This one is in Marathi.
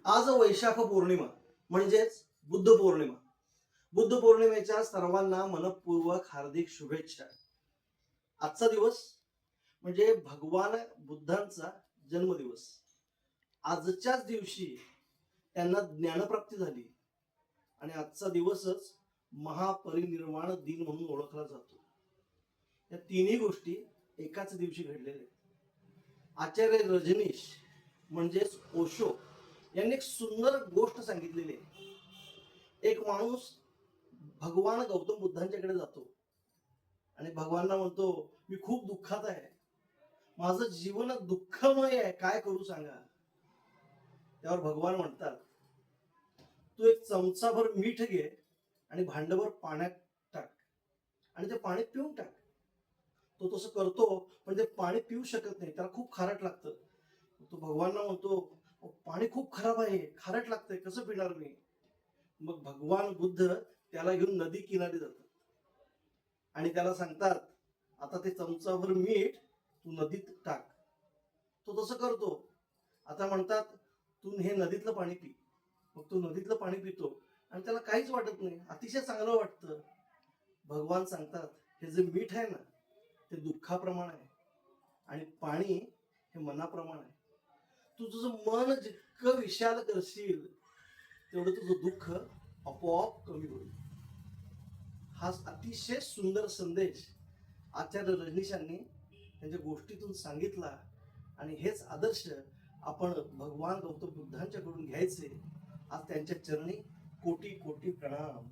आज वैशाख पौर्णिमा म्हणजेच बुद्ध पौर्णिमा. बुद्ध पौर्णिमेच्या सर्वांना मनपूर्वक हार्दिक शुभेच्छा. आजचा दिवस म्हणजे भगवान बुद्धांचा जन्मदिवस. आजच्याच दिवशी त्यांना ज्ञानप्राप्ती झाली आणि आजचा दिवसच महापरिनिर्वाण दिन म्हणून ओळखला जातो. या तिन्ही गोष्टी एकाच दिवशी घडलेल्या आहेत. आचार्य रजनीश म्हणजेच ओशो यांनी एक सुंदर गोष्ट सांगितलेली आहे. एक माणूस भगवान गौतम बुद्धांच्याकडे जातो आणि भगवानांना म्हणतो, मी खूप दुःखात आहे, माझं जीवन दुःखमय आहे, काय करू सांगा. त्यावर भगवान म्हणतात, तू एक चमचाभर मीठ घे आणि भांडभर पाण्यात टाक आणि ते पाणी पिऊन टाक. तो तसं करतो, पण ते पाणी पिऊ शकत नाही, त्याला खूप खारट लागतं. तो भगवानना म्हणतो, पाणी खूप खराब आहे, खारट लागतंय, कसं पिणार मी. मग भगवान बुद्ध त्याला घेऊन नदी किनारी जातात आणि त्याला सांगतात, आता ते चमचाभर मीठ तू नदीत टाक. तो तसं करतो. आता म्हणतात, तू हे नदीतलं पाणी पी. मग तो नदीतलं पाणी पितो आणि त्याला काहीच वाटत नाही, अतिशय चांगलं वाटतं. भगवान सांगतात, हे जे मीठ आहे ना, ते दुःखाप्रमाण आहे आणि पाणी हे मनाप्रमाण आहे. तू तुझं मन जितकं विशाल करशील तेवढं तुझं दुःख आपोआप कमी होईल. हा अतिशय सुंदर संदेश आचार्य रजनीशांनी त्यांच्या गोष्टीतून सांगितला आणि हेच आदर्श आपण भगवान गौतम बुद्धांच्याकडून घ्यायचे. आज त्यांच्या चरणी कोटी कोटी प्रणाम.